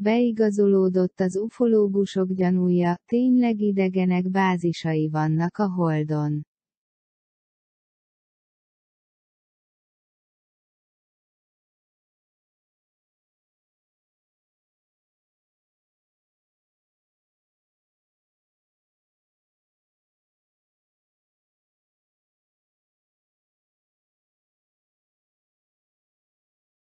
Beigazolódott az ufológusok gyanúja, tényleg idegenek bázisai vannak a Holdon.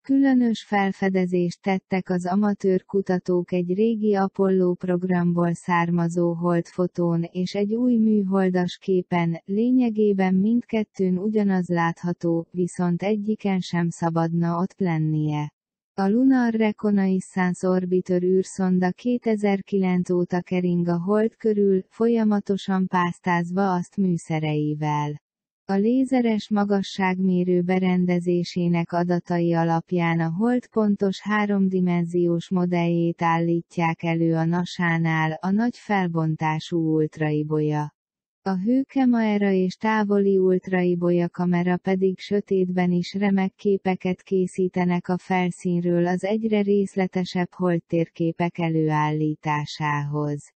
Különös felfedezést tettek az amatőr kutatók egy régi Apollo programból származó holdfotón és egy új műholdas képen, lényegében mindkettőn ugyanaz látható, viszont egyiken sem szabadna ott lennie. A Lunar Reconnaissance Orbiter űrszonda 2009 óta kering a Hold körül, folyamatosan pásztázva azt műszereivel. A lézeres magasságmérő berendezésének adatai alapján a Hold pontos háromdimenziós modelljét állítják elő a NASA-nál, a nagy felbontású ultraibolya. A hőkamera és távoli ultraibolya kamera pedig sötétben is remek képeket készítenek a felszínről az egyre részletesebb holdtérképek előállításához.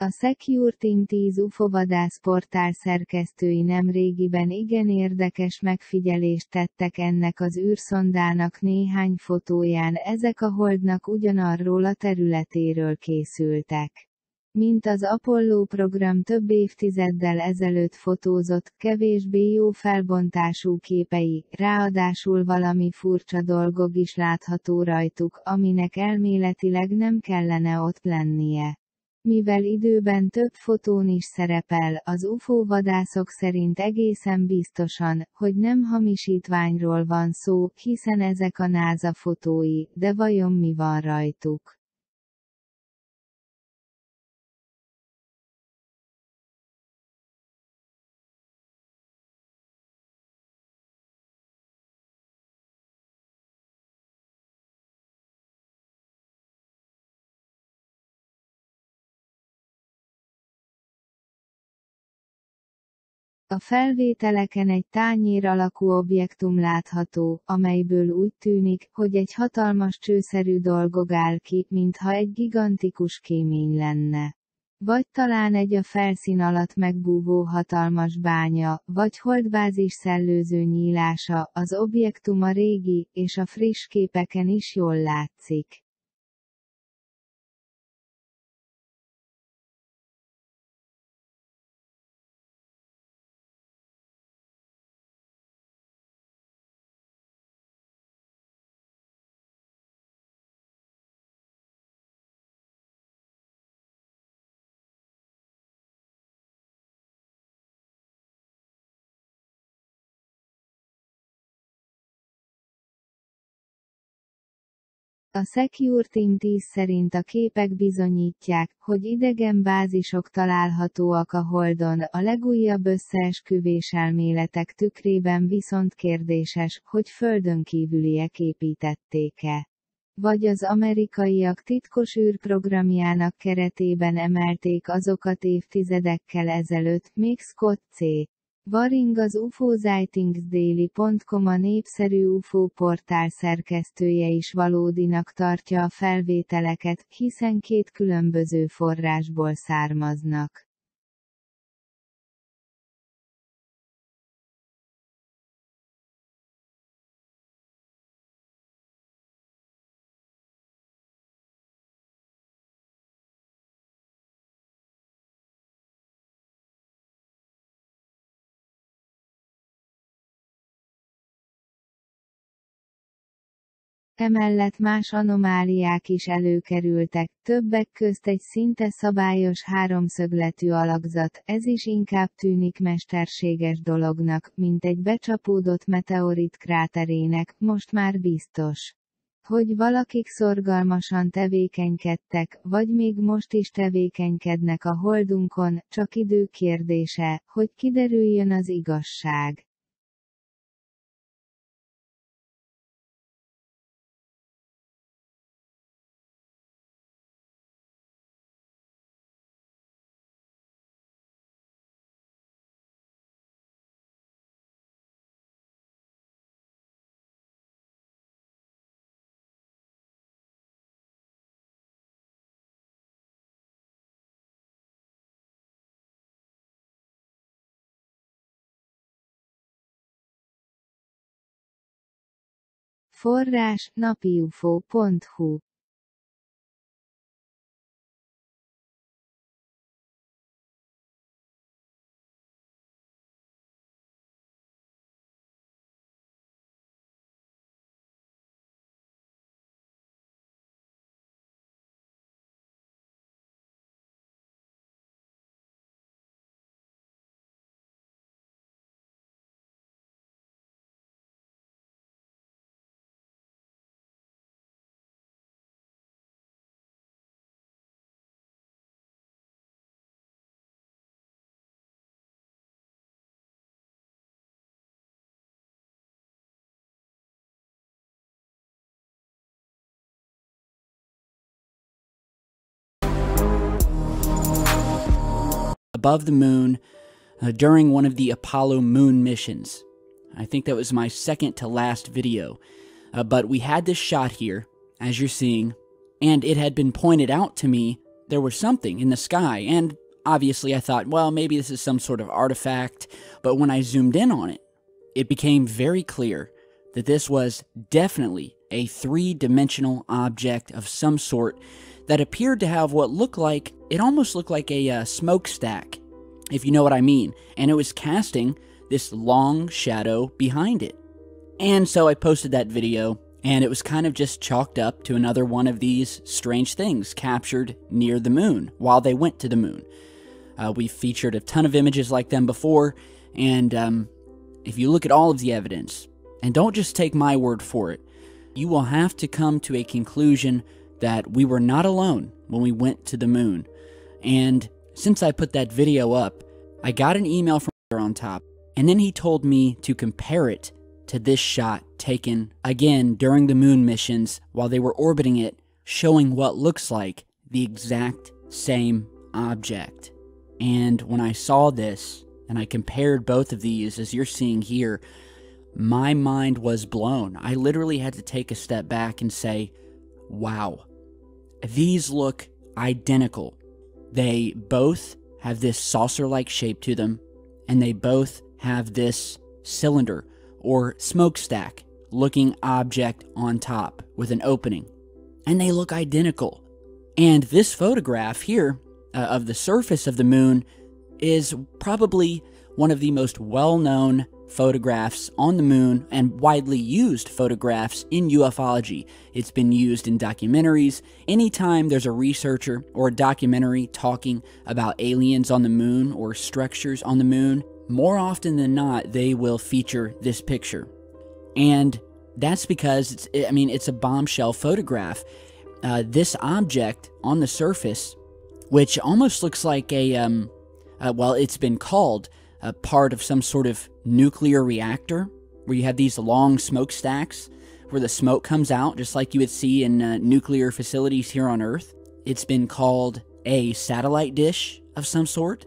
A Secure Team 10 UFO-vadász portál szerkesztői nemrégiben igen érdekes megfigyelést tettek ennek az űrszondának néhány fotóján, ezek a Holdnak ugyanarról a területéről készültek. Mint az Apollo program több évtizeddel ezelőtt fotózott, kevésbé jó felbontású képei, ráadásul valami furcsa dolgok is látható rajtuk, aminek elméletileg nem kellene ott lennie. Mivel időben több fotón is szerepel, az UFO-vadászok szerint egészen biztosan, hogy nem hamisítványról van szó, hiszen ezek a NASA fotói, de vajon mi van rajtuk? A felvételeken egy tányér alakú objektum látható, amelyből úgy tűnik, hogy egy hatalmas csőszerű dolgog áll ki, mintha egy gigantikus kémény lenne. Vagy talán egy a felszín alatt megbúvó hatalmas bánya, vagy holdbázis szellőző nyílása, az objektum a régi, és a friss képeken is jól látszik. A Secure Team 10 szerint a képek bizonyítják, hogy idegen bázisok találhatóak a Holdon, a legújabb összeesküvés elméletek tükrében viszont kérdéses, hogy földön kívüliek építették-e. Vagy az amerikaiak titkos űrprogramjának keretében emelték azokat évtizedekkel ezelőtt, még Scott C. Waring az UFOsightings.com a népszerű UFO portál szerkesztője is valódinak tartja a felvételeket, hiszen két különböző forrásból származnak. Emellett más anomáliák is előkerültek, többek közt egy szinte szabályos háromszögletű alakzat, ez is inkább tűnik mesterséges dolognak, mint egy becsapódott meteorit kráterének, most már biztos, hogy valakik szorgalmasan tevékenykedtek, vagy még most is tevékenykednek a Holdunkon, csak idő kérdése, hogy kiderüljön az igazság. Forrás: napiufo.hu. Above the moon during one of the Apollo moon missions. I think that was my second to last video. But we had this shot here, as you're seeing, and it had been pointed out to me there was something in the sky, and obviously I thought, well, maybe this is some sort of artifact, but when I zoomed in on it, it became very clear that this was definitely a three-dimensional object of some sort that appeared to have what looked like, it almost looked like a smokestack, if you know what I mean, and it was casting this long shadow behind it. And so I posted that video, and it was kind of just chalked up to another one of these strange things captured near the moon while they went to the moon. We've featured a ton of images like them before, and if you look at all of the evidence, and don't just take my word for it, you will have to come to a conclusion that we were not alone when we went to the moon. And since I put that video up, I got an email from on top, and then he told me to compare it to this shot taken again during the moon missions while they were orbiting it, showing what looks like the exact same object. And when I saw this, and I compared both of these, as you're seeing here, my mind was blown. I literally had to take a step back and say, wow, these look identical. They both have this saucer-like shape to them, and they both have this cylinder or smokestack looking object on top with an opening. And they look identical. And this photograph here of the surface of the moon is probably one of the most well-known photographs on the moon and widely used photographs in ufology. It's been used in documentaries. Anytime there's a researcher or a documentary talking about aliens on the moon or structures on the moon, more often than not, they will feature this picture. And that's because it's a bombshell photograph. This object on the surface, which almost looks like it's been called a part of some sort of nuclear reactor, where you have these long smokestacks where the smoke comes out, just like you would see in nuclear facilities here on Earth. It's been called a satellite dish of some sort.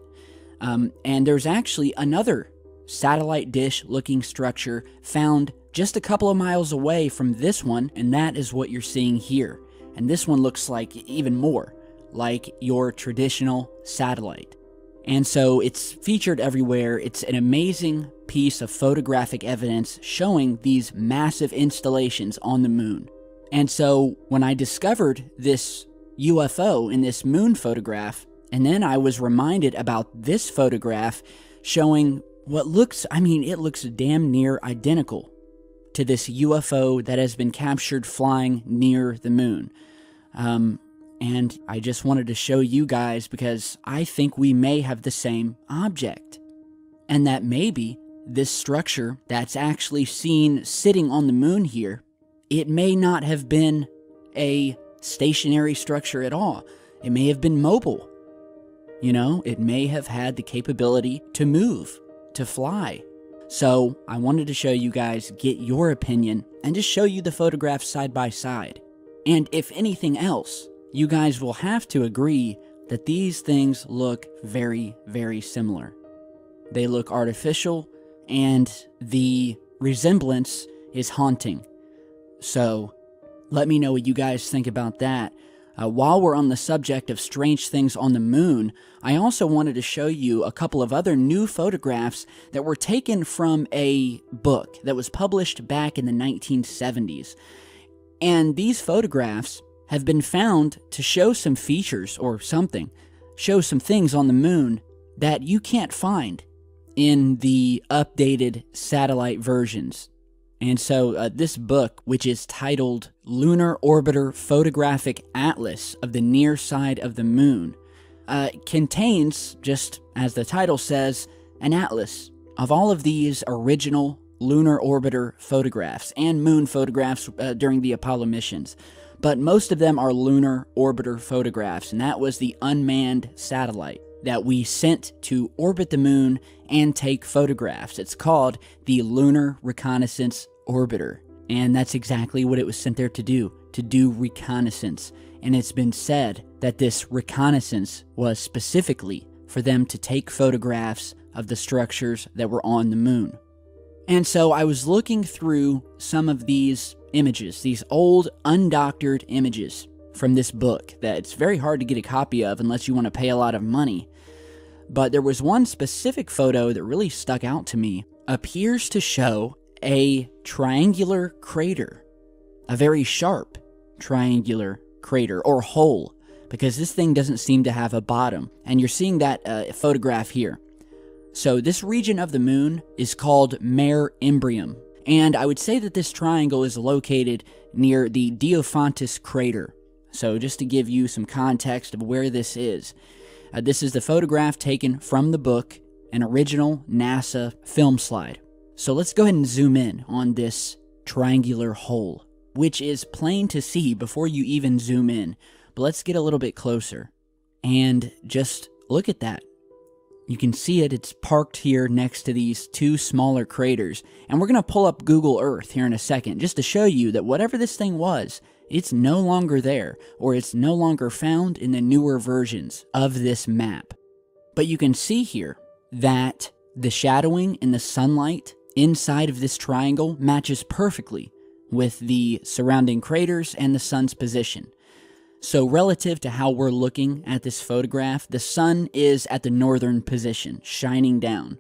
And there's actually another satellite dish-looking structure found just a couple of miles away from this one, and that is what you're seeing here. And this one looks like even more like your traditional satellite. And so it's featured everywhere. It's an amazing piece of photographic evidence showing these massive installations on the moon. And so when I discovered this UFO in this moon photograph, and then I was reminded about this photograph showing what looks, it looks damn near identical to this UFO that has been captured flying near the moon. And I just wanted to show you guys because I think we may have the same object. And that maybe this structure that's actually seen sitting on the moon here, it may not have been a stationary structure at all. It may have been mobile. It may have had the capability to move, to fly. So I wanted to show you guys, get your opinion, and just show you the photographs side by side. And if anything else, you guys will have to agree that these things look very, very similar. They look artificial, and the resemblance is haunting. So let me know what you guys think about that. While we're on the subject of strange things on the moon, I also wanted to show you a couple of other new photographs that were taken from a book that was published back in the 1970s. And these photographs have been found to show some features or something, show some things on the moon that you can't find in the updated satellite versions. And so this book, which is titled Lunar Orbiter Photographic Atlas of the Near Side of the Moon, contains, just as the title says, an atlas of all of these original lunar orbiter photographs and moon photographs during the Apollo missions. But most of them are lunar orbiter photographs, and that was the unmanned satellite that we sent to orbit the moon and take photographs. It's called the Lunar Reconnaissance Orbiter, and that's exactly what it was sent there to do reconnaissance. And it's been said that this reconnaissance was specifically for them to take photographs of the structures that were on the moon. And so I was looking through some of these images, these old undoctored images from this book that it's very hard to get a copy of unless you want to pay a lot of money. But there was one specific photo that really stuck out to me. Appears to show a triangular crater, a very sharp triangular crater or hole, because this thing doesn't seem to have a bottom. And you're seeing that photograph here. So this region of the moon is called Mare Imbrium, and I would say that this triangle is located near the Diophantus crater. So just to give you some context of where this is the photograph taken from the book, an original NASA film slide. So let's go ahead and zoom in on this triangular hole, which is plain to see before you even zoom in. But let's get a little bit closer and just look at that. You can see it, it's parked here next to these two smaller craters. And we're going to pull up Google Earth here in a second just to show you that whatever this thing was, it's no longer there, or it's no longer found in the newer versions of this map. But you can see here that the shadowing and the sunlight inside of this triangle matches perfectly with the surrounding craters and the sun's position. So relative to how we're looking at this photograph, the sun is at the northern position, shining down.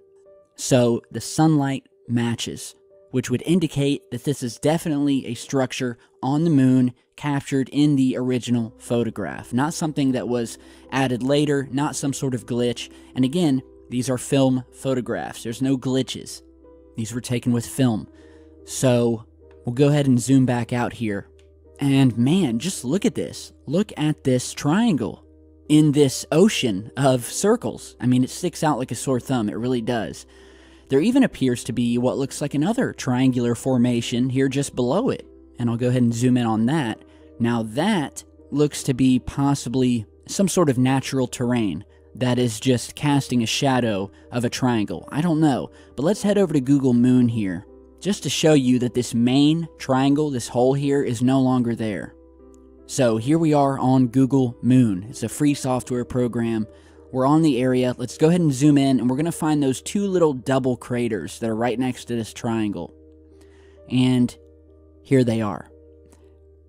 So the sunlight matches, which would indicate that this is definitely a structure on the moon captured in the original photograph. Not something that was added later, not some sort of glitch. And again, these are film photographs. There's no glitches. These were taken with film. So we'll go ahead and zoom back out here. And man, just look at this. Look at this triangle in this ocean of circles. I mean, it sticks out like a sore thumb. It really does. There even appears to be what looks like another triangular formation here just below it. And I'll go ahead and zoom in on that. Now that looks to be possibly some sort of natural terrain that is just casting a shadow of a triangle. I don't know. But let's head over to Google Moon here, just to show you that this main triangle, this hole here, is no longer there. So here we are on Google Moon. It's a free software program. We're on the area. Let's go ahead and zoom in, and we're going to find those two little double craters that are right next to this triangle. And here they are.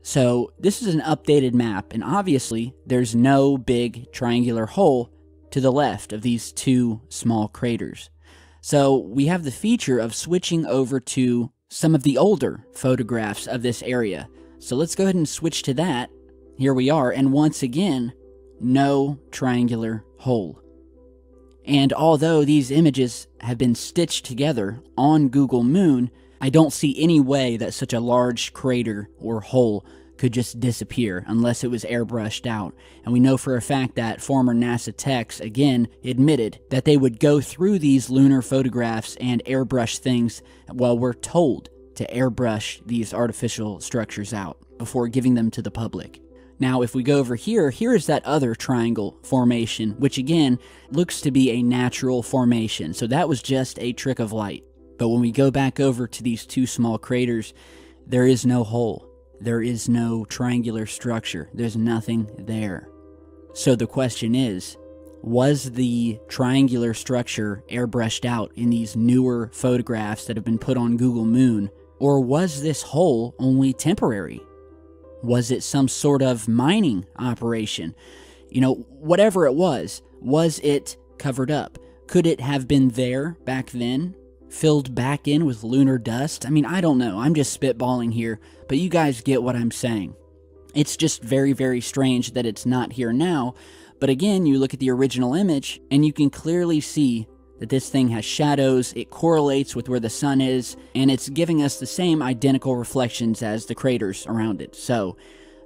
So this is an updated map, and obviously there's no big triangular hole to the left of these two small craters. So we have the feature of switching over to some of the older photographs of this area. So let's go ahead and switch to that. Here we are, and once again, no triangular hole. And although these images have been stitched together on Google Moon, I don't see any way that such a large crater or hole could just disappear unless it was airbrushed out. And we know for a fact that former NASA techs, again, admitted that they would go through these lunar photographs and airbrush things while we're told to airbrush these artificial structures out before giving them to the public. Now, if we go over here, here is that other triangle formation, which again looks to be a natural formation. So that was just a trick of light. But when we go back over to these two small craters, there is no hole. There is no triangular structure. There's nothing there. So the question is, was the triangular structure airbrushed out in these newer photographs that have been put on Google Moon, or was this hole only temporary? Was it some sort of mining operation? You know, whatever it was it covered up? Could it have been there back then, filled back in with lunar dust? I mean, I don't know. I'm just spitballing here, but you guys get what I'm saying. It's just very, very strange that it's not here now. But again, you look at the original image, and you can clearly see that this thing has shadows, it correlates with where the sun is, and it's giving us the same identical reflections as the craters around it. So,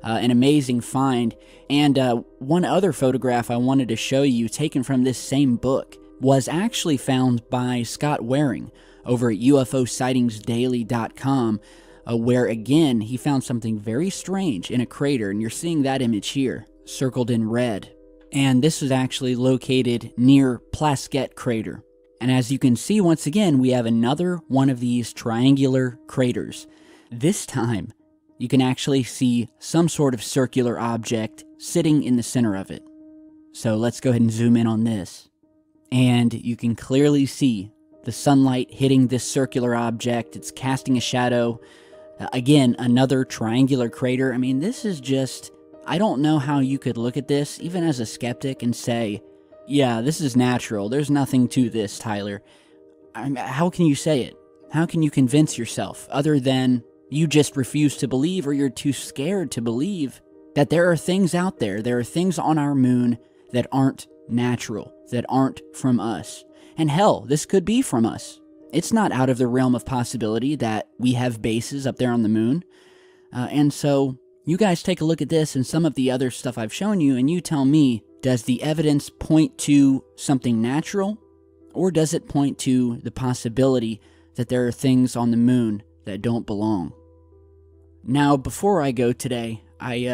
an amazing find. And one other photograph I wanted to show you, taken from this same book, was actually found by Scott Waring over at UFOsightingsdaily.com, where again, he found something very strange in a crater, and you're seeing that image here, circled in red. And this is actually located near Plaskett Crater. And as you can see, once again, we have another one of these triangular craters. This time, you can actually see some sort of circular object sitting in the center of it. So let's go ahead and zoom in on this. And you can clearly see the sunlight hitting this circular object. It's casting a shadow. Again, another triangular crater. I mean, this is just... I don't know how you could look at this, even as a skeptic, and say, yeah, this is natural. There's nothing to this, Tyler. How can you say it? How can you convince yourself, other than you just refuse to believe, or you're too scared to believe, that there are things out there, there are things on our moon that aren't natural, that aren't from us. And hell, this could be from us. It's not out of the realm of possibility that we have bases up there on the moon. And so... you guys take a look at this and some of the other stuff I've shown you, and you tell me, does the evidence point to something natural, or does it point to the possibility that there are things on the moon that don't belong? Now, before I go today, I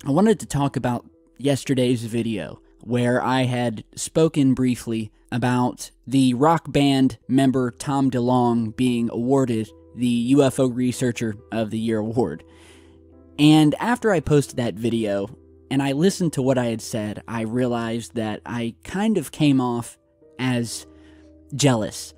wanted to talk about yesterday's video, where I had spoken briefly about the rock band member Tom DeLonge being awarded the UFO Researcher of the Year award. And after I posted that video, and I listened to what I had said, I realized that I kind of came off as jealous